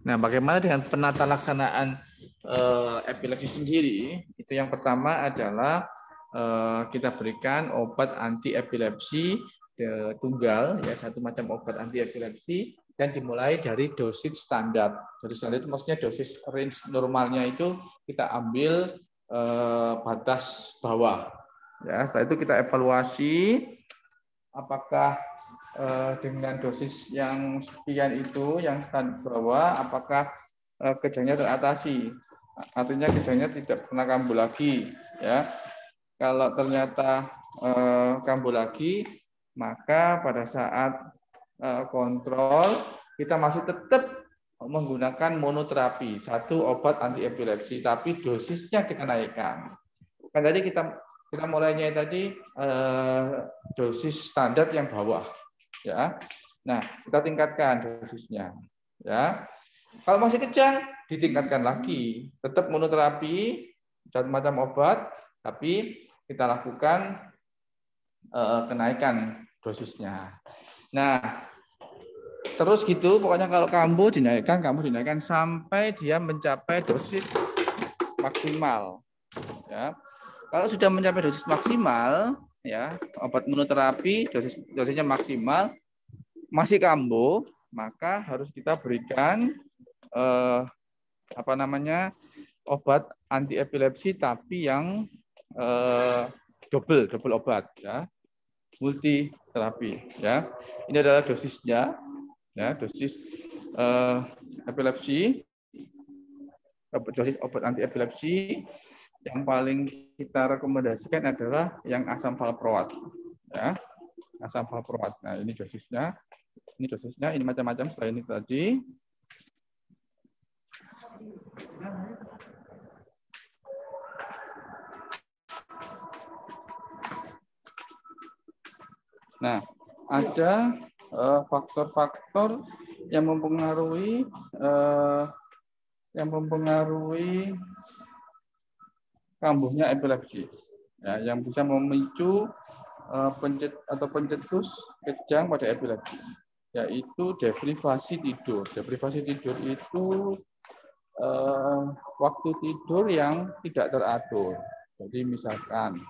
Nah, bagaimana dengan penata laksanaan epilepsi sendiri? Itu yang pertama adalah kita berikan obat anti epilepsi tunggal, ya, satu macam obat anti epilepsi, dan dimulai dari dosis standar. Dosis standar itu maksudnya dosis range normalnya itu kita ambil batas bawah. Ya, setelah itu kita evaluasi apakah dengan dosis yang sekian itu, yang standar bawah, apakah kejangnya teratasi. Artinya kejangnya tidak pernah kambuh lagi. Ya. Kalau ternyata kambuh lagi, maka pada saat kontrol, kita masih tetap menggunakan monoterapi, satu obat anti epilepsi, tapi dosisnya kita naikkan. Kan tadi kita mulainya tadi dosis standar yang bawah. Ya, nah kita tingkatkan dosisnya. Ya, kalau masih kejang ditingkatkan lagi, tetap monoterapi, satu macam obat, tapi kita lakukan kenaikan dosisnya. Nah, terus gitu, pokoknya kalau kamu dinaikkan sampai dia mencapai dosis maksimal. Ya, kalau sudah mencapai dosis maksimal, ya obat monoterapi dosisnya maksimal, masih kambuh, maka harus kita berikan obat anti epilepsi tapi yang double obat ya, multi terapi ya. Ini adalah dosisnya ya, dosis epilepsi, dosis obat anti epilepsi yang paling kita rekomendasikan adalah yang asam valproat ya, asam valproat. Nah, ini dosisnya. Ini macam-macam selain ini tadi. Nah, ada faktor-faktor yang mempengaruhi kambuhnya epilepsi, ya, yang bisa memicu pencetus kejang pada epilepsi, yaitu deprivasi tidur. Deprivasi tidur itu waktu tidur yang tidak teratur. Jadi misalkan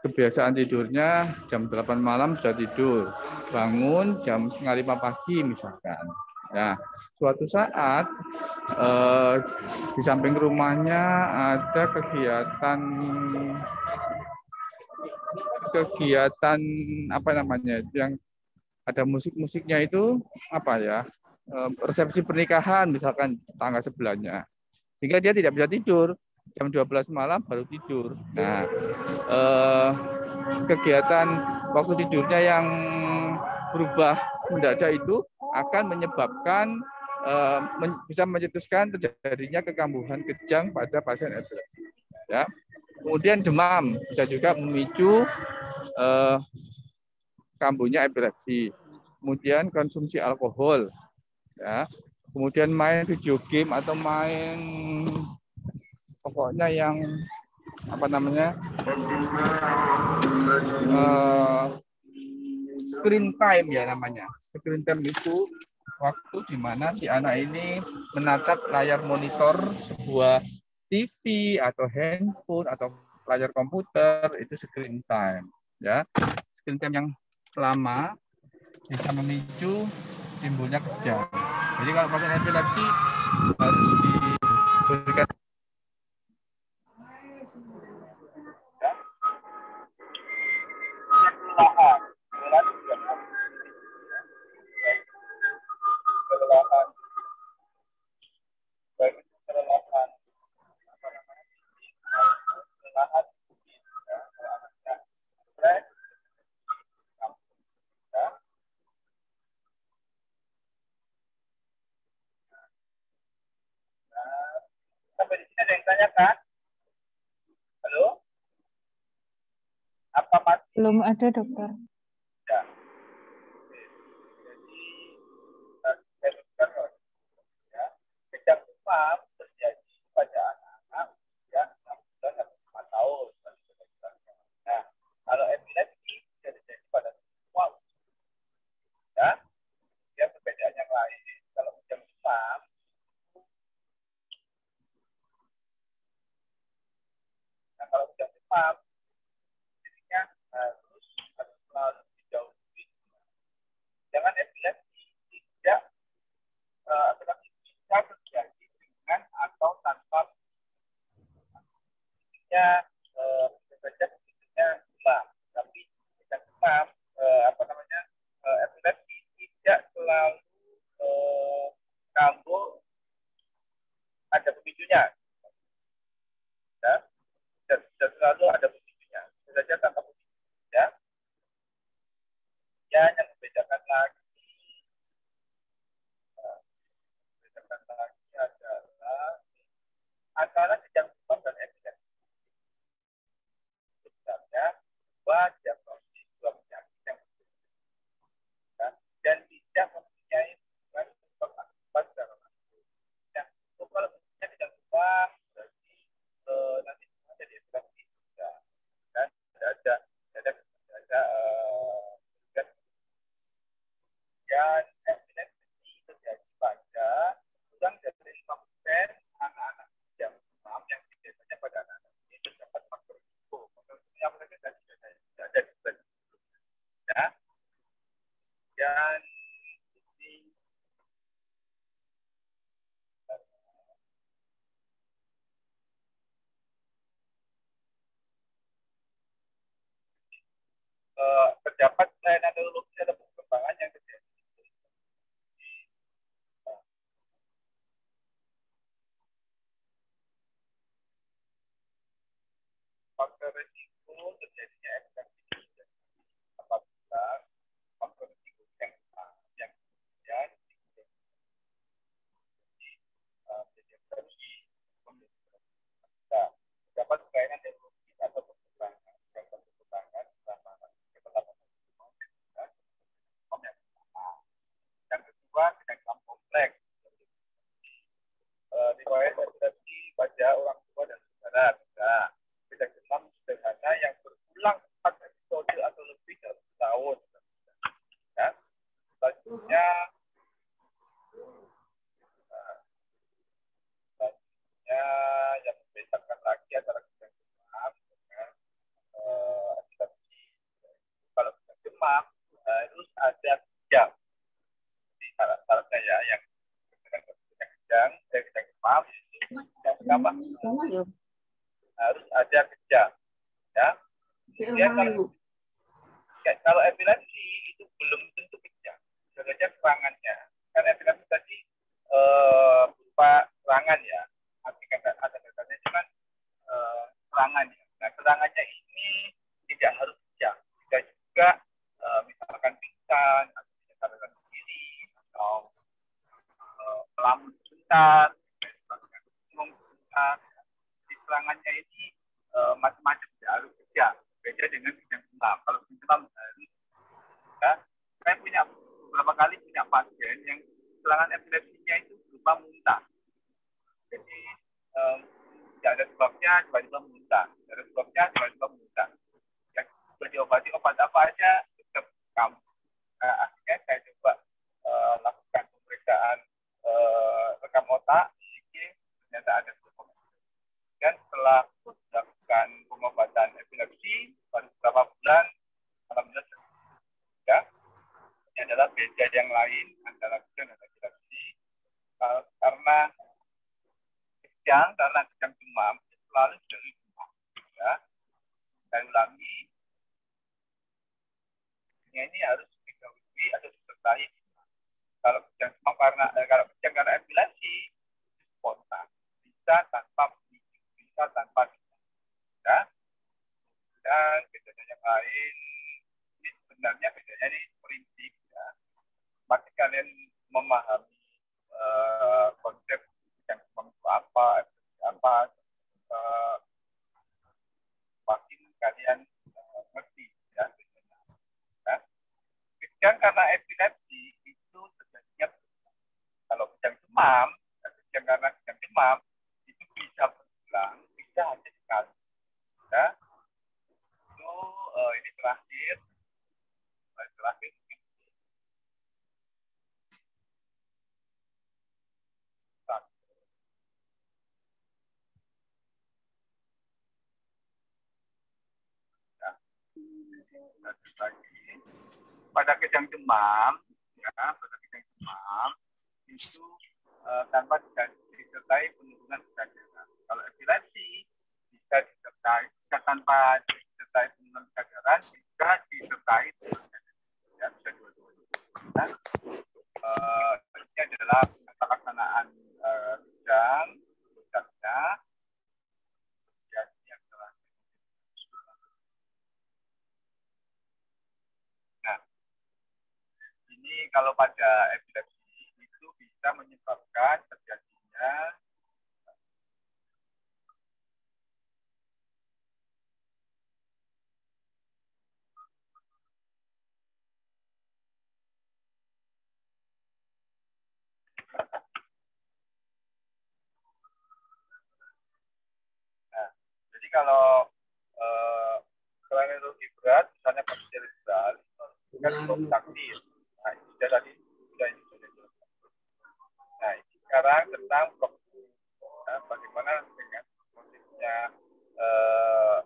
kebiasaan tidurnya jam 8 malam sudah tidur, bangun jam 4:30 pagi misalkan. Ya, suatu saat di samping rumahnya ada kegiatan apa namanya yang ada musik-musiknya itu apa ya, resepsi pernikahan misalkan tangga sebelahnya, sehingga dia tidak bisa tidur, jam 12 malam baru tidur. Nah, kegiatan waktu tidurnya yang berubah mendadak itu akan menyebabkan bisa mencetuskan terjadinya kekambuhan kejang pada pasien epilepsi. Ya. Kemudian demam bisa juga memicu kambuhnya epilepsi. Kemudian konsumsi alkohol, ya. Kemudian main video game atau main pokoknya yang apa namanya screen time ya namanya. Screen time itu waktu di mana si anak ini menatap layar monitor sebuah TV atau handphone atau layar komputer, itu screen time, ya. Screen time yang lama bisa memicu timbulnya kejang. Jadi kalau pasien epilepsi harus diberikan sampai di sini ada yang tanyakan? Halo? Apa masih?
Belum ada, dokter.
Ya. Jadi, ya, kejang demam terjadi pada anak-anak ya 6 bulan sampai 4 tahun. Nah, kalau epilepsi bisa terjadi pada semua usia. Ya, ya perbedaan yang lain. Kalau kejang demam, nah kalau kejang demam, jadinya harus selalu dijauhi. Jangan epilepsi tidak bisa terjadi dengan atau tanpa ya bisa saja bentuknya demam, tapi kejang demam apa namanya epilepsi tidak selalu kambuh ada pemicunya, ya, tidak selalu ada pemicunya, bisa saja tanpa pemicu, ya. Ya, yang membedakan lagi adalah antara kejang demam dan epilepsi. Sebenarnya wajah kondisi dua penyakit yang berbeda dan tidak mempunyai hubungan sebab akibat secara langsung. Nah, kalau misalnya kejang demam berarti nanti jadi epilepsi juga, kan? Ada dan epilepsi terjadi pada kurang dari 5% anak-anak yang demam yang biasanya pada anak-anak ini terdapat faktor risiko. Faktor risiko yang mereka tidak ada di bulan ya. Dan ini terdapat kelainan neurologis atau perkembangan yang terjadi. Faktor risiko terjadinya epilepsi apabila faktor risiko yang kemudian menjadi epilepsi. Terdapat kelainan neurologis atau perkembangan selama riwayat epilepsi pada orang tua dan saudara. Bisa. Kejang demam sederhana yang berulang 4 episode atau lebih dalam setahun. Ya. Selanjutnya yang membedakan lagi antara kejang demam dengan epilepsi. Kalau kejang demam harus ada kejang. Di syarat-syaratnya ya yang kejang demam itu apa? Harus ada kejang. Ya. Kemudian kalau epilepsi itu belum tentu kejang. Sebenarnya serangannya. Karena epilepsi tadi berupa serangan ya. Artinya ada katanya cuman serangannya. Nah, serangannya ini tidak harus kejang. Bisa juga misalkan pingsan, atau sadarkan diri, atau melamun sebentar, di serangannya ini macam-macam tidak harus kejang. Beda dengan kejang demam. Kalau kejang demam harus ya. Saya beberapa kali punya pasien yang serangan epilepsinya itu berupa muntah. Jadi tidak ada sebabnya, tiba-tiba muntah. Tidak ada sebabnya, tiba-tiba muntah. Yang sudah diobati obat apa aja, tetap kambuh. Nah, akhirnya saya coba lakukan pemeriksaan rekam otak, EEG, ternyata ada sebabnya. Dan setelah melakukan pengobatan epilepsi, baru beberapa bulan, alhamdulillah ya. Ini adalah beda yang lain antara kejang dan epilepsi. Karena kejang demam selalu dari demam. Ya. Saya ulangi, ini harus diketahui atau disertai. Kalau kejang demam kalau kejang karena epilepsi spontan, bisa tanpa pemicu, bisa tanpa ya. Dan bedanya yang lain, ini sebenarnya bedanya ini prinsip ya. Makin kalian memahami konsep yang itu apa, makin kalian ngerti ya. Nah, kejang karena epilepsi itu terjadinya kalau kejang demam, kejang karena kejang demam itu bisa berulang, bisa hanya sekali. Ya. Itu ini terakhir. Pada kejang demam, itu tanpa disertai penurunan kesadaran. Kalau epilepsi bisa tanpa disertai penurunan kesadaran, bisa disertai ya, bisa dua-duanya. Nah, ini adalah pelaksanaan kejang, yang telah. Nah, ini kalau pada epilepsi itu bisa menyebabkan terjadinya jadi kalau selain neurologi berat, misalnya pada cerebral, kan belum takdir. Nah, itu tadi sudah ini sudah jelaskan. Nah, sekarang tentang bagaimana dengan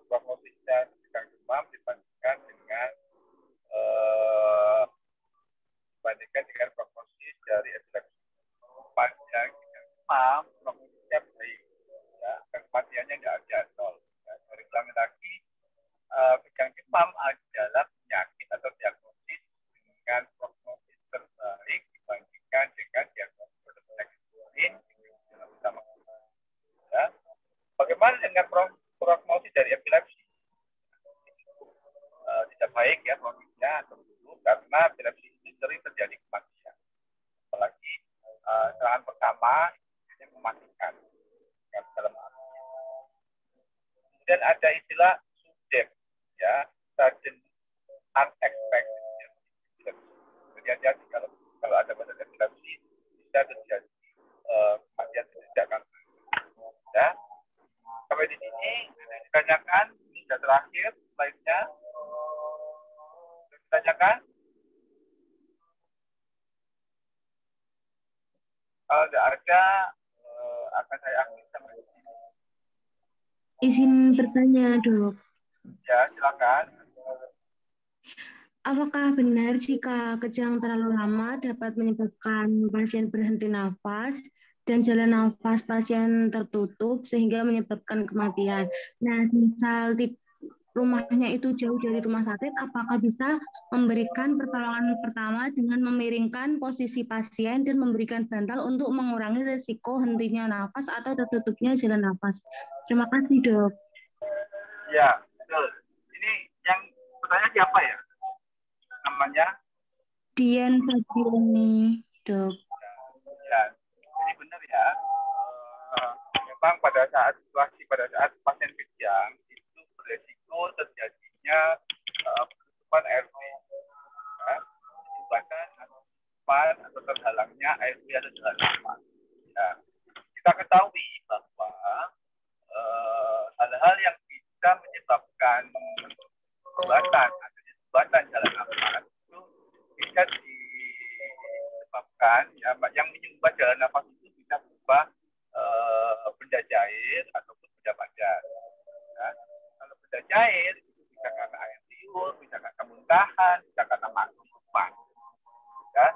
prognosisnya kejang demam dibandingkan dengan prognosis dari epilepsi. Pada kejang demam, prognosisnya baik. Ya, kematiannya tidak ada nol. Saya ulangi lagi, kejang demam adalah penyakit atau diagnosis dengan prognosis terbaik dibandingkan dengan diagnosis penyakit lain dalam utama. Ya. Bagaimana dengan prognosis dari epilepsi? Tidak baik ya prognosisnya atau buruk karena epilepsi itu sering terjadi kematian. Apalagi serangan pertama yang mematikan dalam arti. Kemudian ada istilah SUDEP, ya, sudden unexpected. Hati-hati kalau ada pada epilepsi bisa terjadi kematian tidak ditanyakan? Ini sudah terakhir slide-nya. Sudah ditanyakan? Kalau tidak ada, akan saya akhiri sampai di sini.
Izin bertanya, Dok.
Ya, silakan.
Apakah benar jika kejang terlalu lama dapat menyebabkan pasien berhenti nafas dan jalan nafas pasien tertutup sehingga menyebabkan kematian? Nah, misal rumahnya itu jauh dari rumah sakit, apakah bisa memberikan pertolongan pertama dengan memiringkan posisi pasien dan memberikan bantal untuk mengurangi risiko hentinya nafas atau tertutupnya jalan nafas? Terima kasih, Dok.
Ya, betul. Ini yang bertanya siapa ya? Namanya?
Dian Fabiani, Dok.
Ya, ini benar ya. Memang pada saat pasien kejang itu beresiko terjadinya penutupan airway, ya, penyumbatan atau terhalangnya airway atau jalan nafas. Ya, kita ketahui bahwa hal-hal yang bisa menyebabkan sumbatan jalan nafas itu bisa disebabkan, ya, yang menyumbat jalan nafas itu bisa berupa benda cair ataupun benda padat. Ya. Kalau benda cair itu bisa karena air liur, bisa karena muntahan, bisa karena masukan, ya.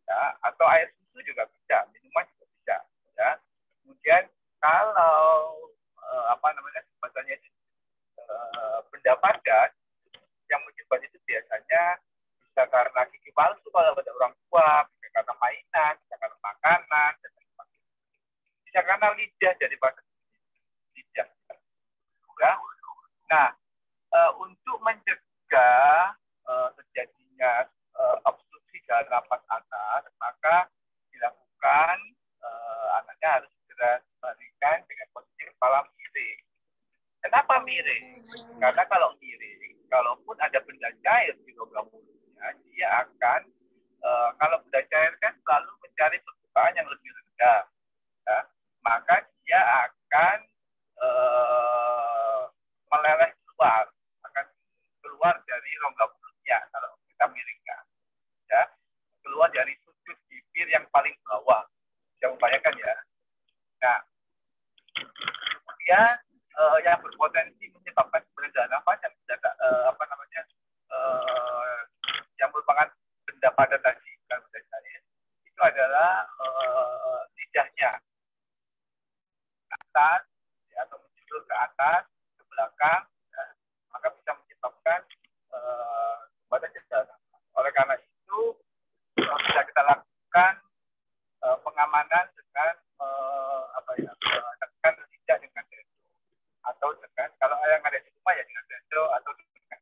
Ya, atau air susu juga bisa, minuman juga bisa, ya. Kemudian kalau bahasanya benda padat yang menyebabkan itu biasanya bisa karena gigi palsu kalau ada orang tua, bisa karena mainan, bisa karena makanan, dan sebagainya. Bisa karena lidah daripada lidah. Ya. Nah, untuk mencegah terjadinya obstruksi jalan nafas atas, maka dilakukan anaknya harus segera dibandingkan dengan posisi kepala miring. Kenapa miring? Karena kalau miring, kalaupun ada benda cair di rongga mulutnya, dia akan kalau benda cair kan selalu mencari permukaan yang lebih rendah, ya, maka dia akan meleleh keluar, akan keluar dari rongga mulutnya kalau kita miringkan, ya, keluar dari sudut bibir yang paling bawah. Bisa membayangkan ya. Nah, kemudian yang berpotensi menyebabkan jalan nafas yang yang merupakan benda padat tadi, bukan benda cair, itu adalah lidahnya atas, ya, atau menjulur ke atas, ke belakang, ya, maka bisa menyebabkan sumbatan jalan nafas. Oleh karena itu bisa kita lakukan pengamanan dengan menekan lidah dengan sendo, atau dengan kalau yang ada di rumah ya dengan sendo, atau dengan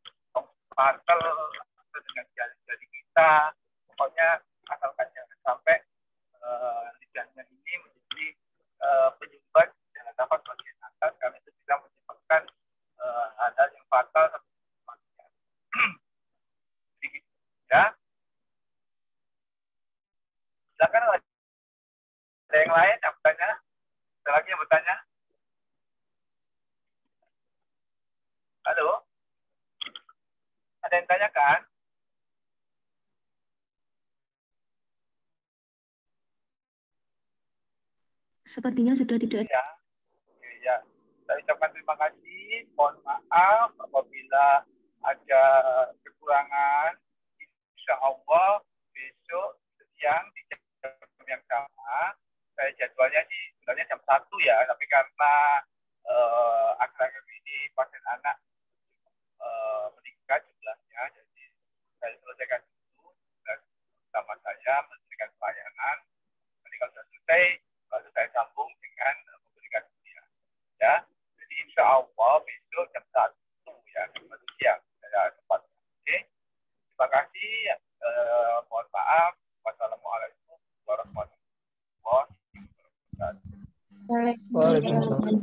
partel, atau dengan jari kita, pokoknya asalkan jangan sampai lidahnya ini menjadi penyumbat jalan nafas bagian atas, karena itu bisa menyebabkan hal-hal yang fatal atau kematian. Ya. Silakan, ada yang lain yang bertanya? Ada lagi yang bertanya? Halo? Ada yang tanyakan?
Sepertinya sudah tidak.
Ya. Ya. Saya ucapkan terima kasih. Mohon maaf apabila ada kekurangan. Insya Allah besok siang di jam yang sama. Saya jadwalnya sebenarnya jam 1 ya, tapi karena akhir-akhir ini pasien anak meningkat jumlahnya, jadi saya selesaikan dulu dan sama saya memberikan pelayanan. Nanti kalau sudah selesai, baru saya sambung dengan memberikan kuliah. Ya, jadi insya Allah besok jam 1 ya, siang saya sempat. Oke, terima kasih. Mohon maaf. Wassalamualaikum warahmatullahi wabarakatuh.
Waalaikumsalam.